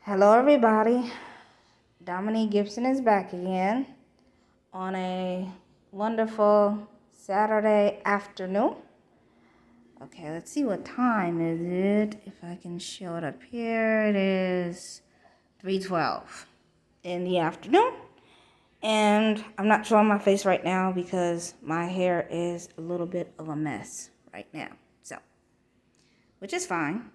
Hello, everybody. Dominique Gibson is back again on a wonderful Saturday afternoon. Okay, let's see what time is it. If I can show it up here, it is 3:12 in the afternoon. And I'm not showing my face right now because my hair is a little bit of a mess right now. So, which is fine.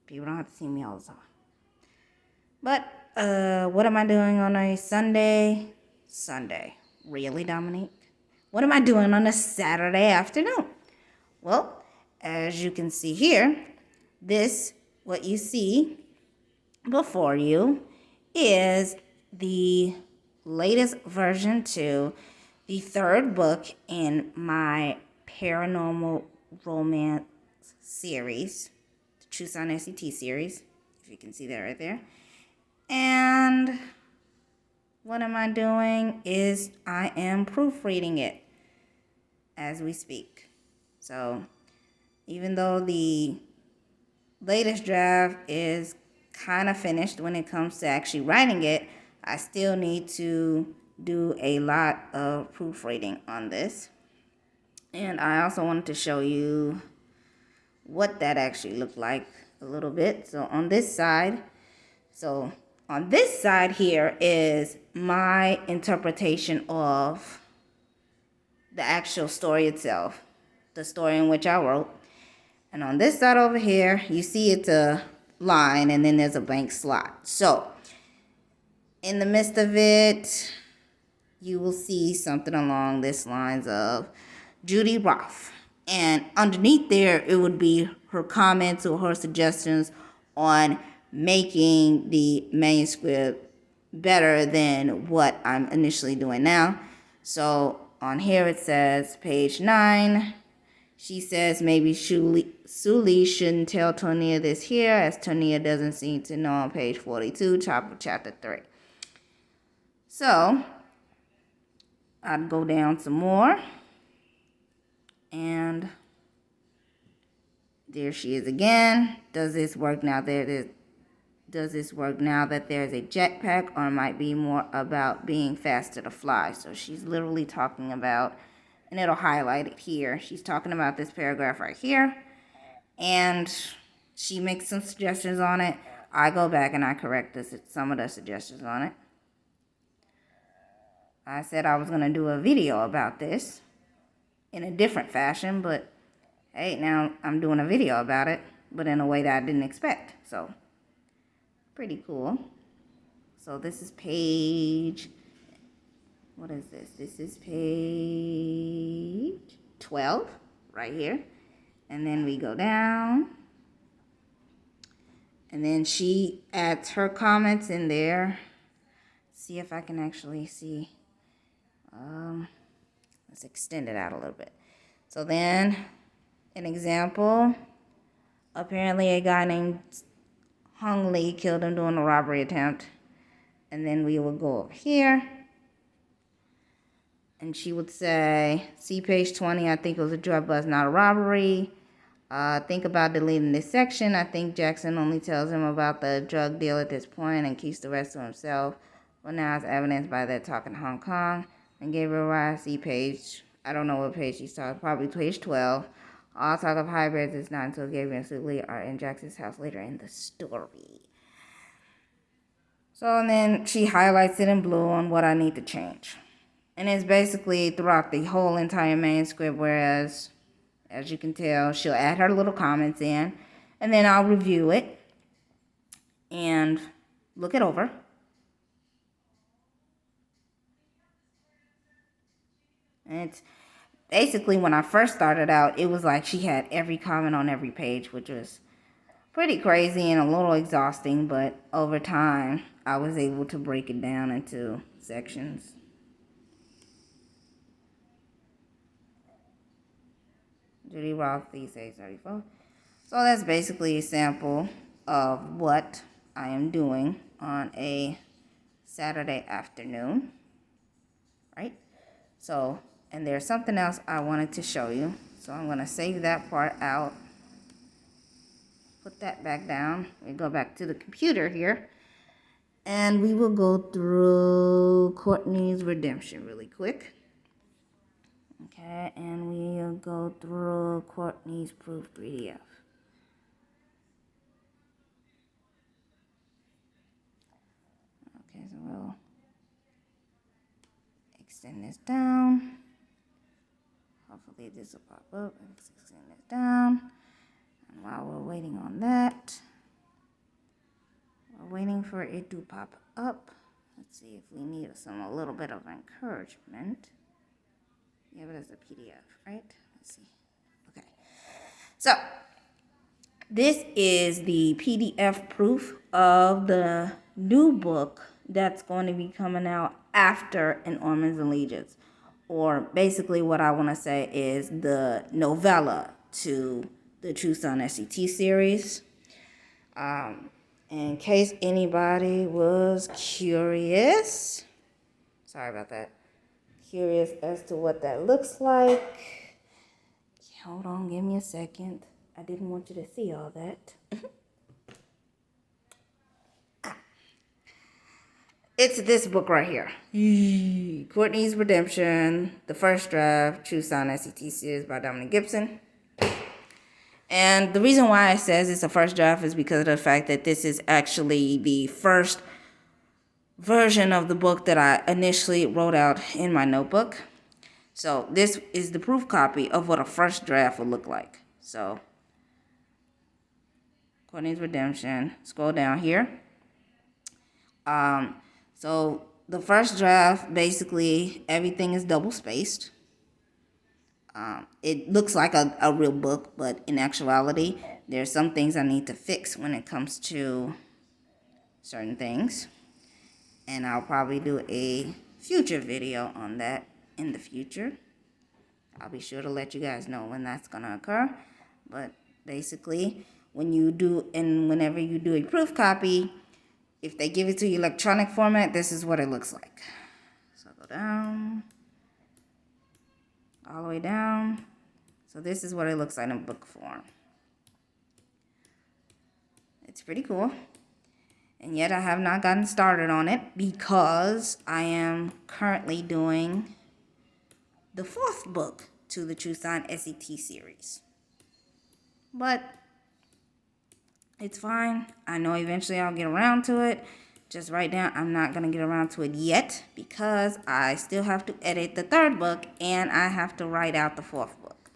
People don't have to see me all the time. But what am I doing on a Sunday? Really, Dominique? What am I doing on a Saturday afternoon? Well, as you can see here, what you see before you, is the latest version to the third book in my paranormal romance series, the True Sign SCT series, if you can see that right there. And what am I doing is I am proofreading it as we speak. So even though the latest draft is kind of finished when it comes to actually writing it, I still need to do a lot of proofreading on this. And I also wanted to show you what that actually looked like a little bit. So on this side here is my interpretation of the actual story itself, the story in which I wrote. And on this side over here, you see it's a line and then there's a blank slot. So in the midst of it, you will see something along this lines of Judy Roth. And underneath there, it would be her comments or her suggestions on making the manuscript better than what I'm initially doing now. So on here it says, page 9, she says maybe Suli shouldn't tell Tonia this here, as Tonia doesn't seem to know on page 42, top of chapter 3. So I'd go down some more. And there she is again. Does this work now that there's a jetpack, or it might be more about being faster to fly? So she's literally talking about, and it'll highlight it here, she's talking about this paragraph right here, and she makes some suggestions on it. I go back and I correct some of the suggestions on it. I said I was going to do a video about this in a different fashion, but hey, now I'm doing a video about it, but in a way that I didn't expect. So pretty cool. So this is page, what is this? This is page 12 right here. And then we go down. And then she adds her comments in there. See if I can actually see. Let's extend it out a little bit. So then, an example. Apparently a guy named Hung Lee killed him during a robbery attempt. And then we will go over here. And she would say, see page 20, I think it was a drug bust, not a robbery. Think about deleting this section. I think Jackson only tells him about the drug deal at this point and keeps the rest to himself. But now it's evidenced by that talk in Hong Kong. And Gabriel Rice, see page, I don't know what page she's talking, probably page 12. All talk of hybrids is not until Gabriel and Sue are in Jackson's house later in the story. So, and then she highlights it in blue on what I need to change. And it's basically throughout the whole entire manuscript, whereas, as you can tell, she'll add her little comments in, and then I'll review it and look it over. And it's basically, when I first started out, it was like she had every comment on every page, which was pretty crazy and a little exhausting, but over time, I was able to break it down into sections. Judy Roth, these days 34. So that's basically a sample of what I am doing on a Saturday afternoon, right? So, and there's something else I wanted to show you. So I'm going to save that part out. put that back down. We go back to the computer here. And we will go through Courtney's Redemption really quick. Okay, and we'll go through Courtney's Proof PDF. Okay, so we'll extend this down. Hopefully this will pop up. Let's extend this down. And while we're waiting on that, we're waiting for it to pop up. Let's see if we need a little bit of encouragement. Yeah, but it's a PDF, right? Let's see. Okay. So, this is the PDF proof of the new book that's going to be coming out after An Ormond's Allegiance. Or basically what I want to say is the novella to the True Son SCT series. In case anybody was curious. Sorry about that. Curious as to what that looks like. Hold on, give me a second. I didn't want you to see all that. It's this book right here. Courtney's Redemption, the first draft, True Son SCT series by Dominique Gibson. And the reason why it says it's the first draft is because of the fact that this is actually the first version of the book that I initially wrote out in my notebook. So this is the proof copy of what a first draft would look like. So Courtney's Redemption, scroll down here. So the first draft, basically everything is double spaced. It looks like a real book, but in actuality, there's some things I need to fix when it comes to certain things. And I'll probably do a future video on that in the future. I'll be sure to let you guys know when that's going to occur. But basically, whenever you do a proof copy, if they give it to you electronic format, this is what it looks like. So go down, all the way down. So this is what it looks like in book form. It's pretty cool. And yet I have not gotten started on it because I am currently doing the fourth book to the True Son SCT series. But it's fine. I know eventually I'll get around to it. Just right now, I'm not going to get around to it yet because I still have to edit the third book and I have to write out the fourth book.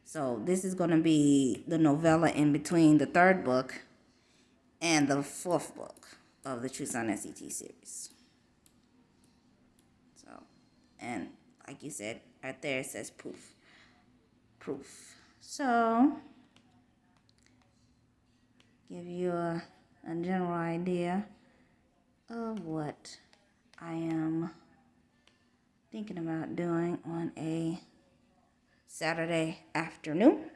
So this is going to be the novella in between the third book and the fourth book of the True Son SCT series. So, and like you said, right there it says proof. So, give you a general idea of what I am thinking about doing on a Saturday afternoon.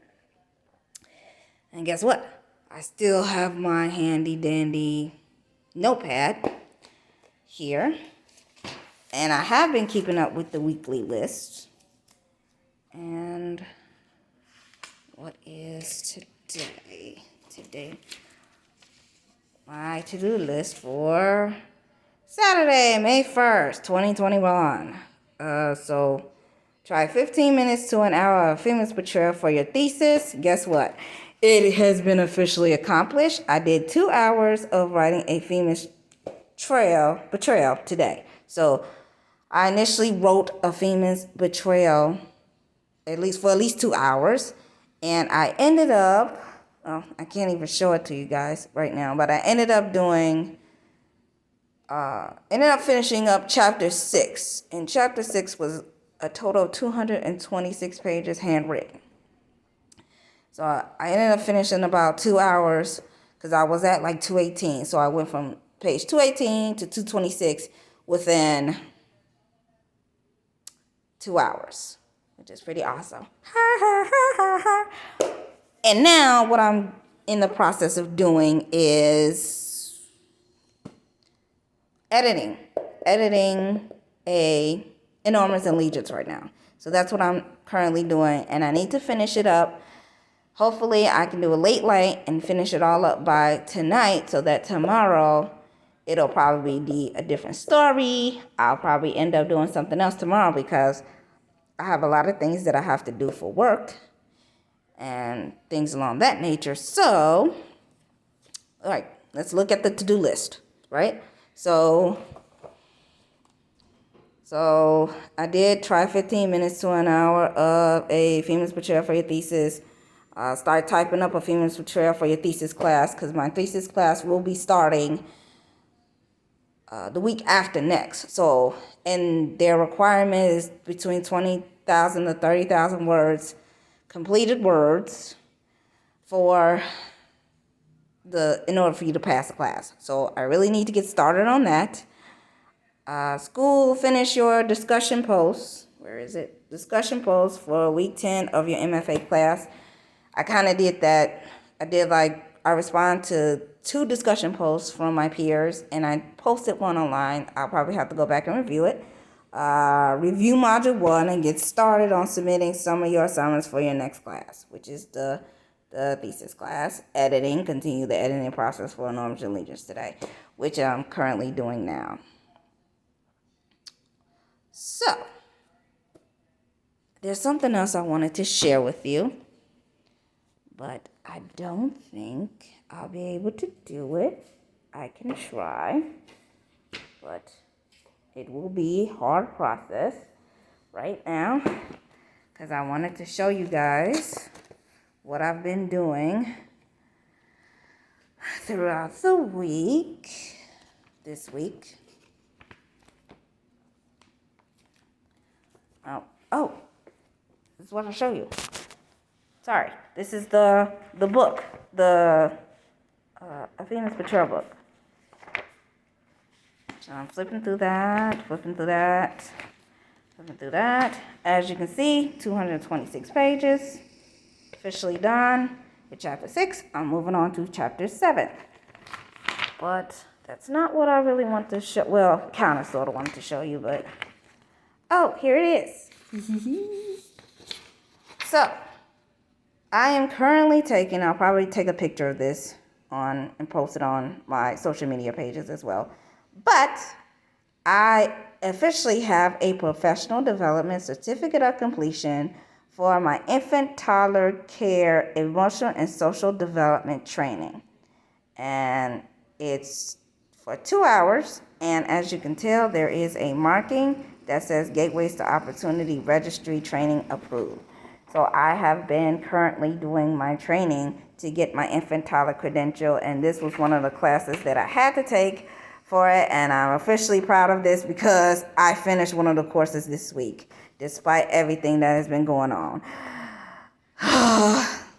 And guess what? I still have my handy dandy notepad here. And I have been keeping up with the weekly list. And what is today? My to-do list for Saturday, May 1st, 2021. So try 15 minutes to an hour of female portrayal for your thesis. Guess what? It has been officially accomplished. I did 2 hours of writing a female betrayal today. So I initially wrote a female's betrayal at least 2 hours. And I ended up, I can't even show it to you guys right now, but I ended up finishing up chapter 6. And chapter 6 was a total of 226 pages handwritten. So I ended up finishing about 2 hours because I was at like 218. So I went from page 218 to 226 within 2 hours, which is pretty awesome. And now what I'm in the process of doing is editing An Ormond's Allegiance right now. So that's what I'm currently doing, and I need to finish it up hopefully I can do a late night and finish it all up by tonight so that tomorrow it'll probably be a different story. I'll probably end up doing something else tomorrow because I have a lot of things that I have to do for work and things along that nature. So, all right, let's look at the to-do list, right? So I did try 15 minutes to an hour of a feminist portrayal for your thesis. Start typing up a feminist portrayal for your thesis class because my thesis class will be starting the week after next. So, and their requirement is between 20,000 to 30,000 words, completed words, in order for you to pass the class. So I really need to get started on that. School, finish your discussion posts. Where is it? Discussion posts for week 10 of your MFA class. I kind of did that. I respond to 2 discussion posts from my peers, and I posted one online. I'll probably have to go back and review it. Review module 1 and get started on submitting some of your assignments for your next class, which is the thesis class. Editing, continue the editing process for Norms and Allegiance today, which I'm currently doing now. So, there's something else I wanted to share with you, but I don't think I'll be able to do it. I can try, but it will be a hard process right now because I wanted to show you guys what I've been doing throughout the week, this week. Oh, this is what I'll show you. Sorry, this is the book, a famous portrayal book. So I'm flipping through that. As you can see, 226 pages. Officially done with chapter 6. I'm moving on to chapter 7. But that's not what I really want to show. Well, kind of sort of wanted to show you, but oh, here it is. So, I am currently I'll probably take a picture of this and post it on my social media pages as well. But I officially have a professional development certificate of completion for my infant toddler care emotional and social development training. And it's for 2 hours. And as you can tell, there is a marking that says Gateways to Opportunity Registry Training Approved. So I have been currently doing my training to get my infant toddler credential, and this was one of the classes that I had to take for it, and I'm officially proud of this because I finished one of the courses this week, despite everything that has been going on.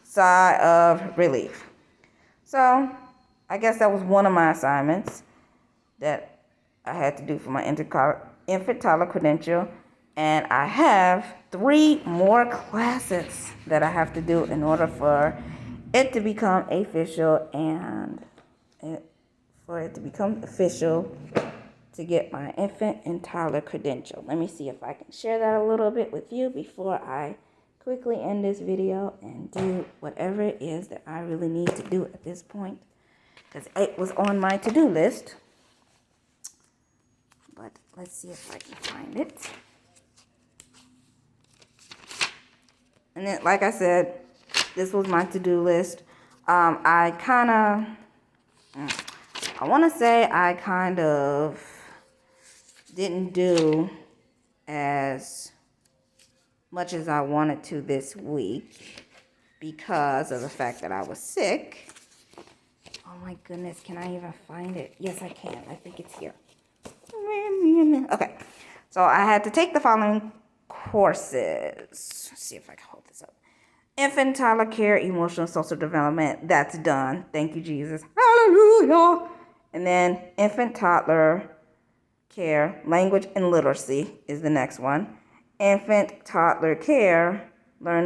Sigh of relief. So I guess that was one of my assignments that I had to do for my infant toddler credential. And I have 3 more classes that I have to do in order for it to become official to get my infant and toddler credential. Let me see if I can share that a little bit with you before I quickly end this video and do whatever it is that I really need to do at this point, because it was on my to-do list. But let's see if I can find it. And then, like I said, this was my to-do list. I want to say I kind of didn't do as much as I wanted to this week because of the fact that I was sick. Oh my goodness, can I even find it? Yes, I can. I think it's here. Okay, so I had to take the following courses. Let's see if I can hold this up. Infant toddler care, emotional social development. That's done. Thank you, Jesus. Hallelujah. And then infant toddler care, language and literacy is the next one. Infant toddler care, learning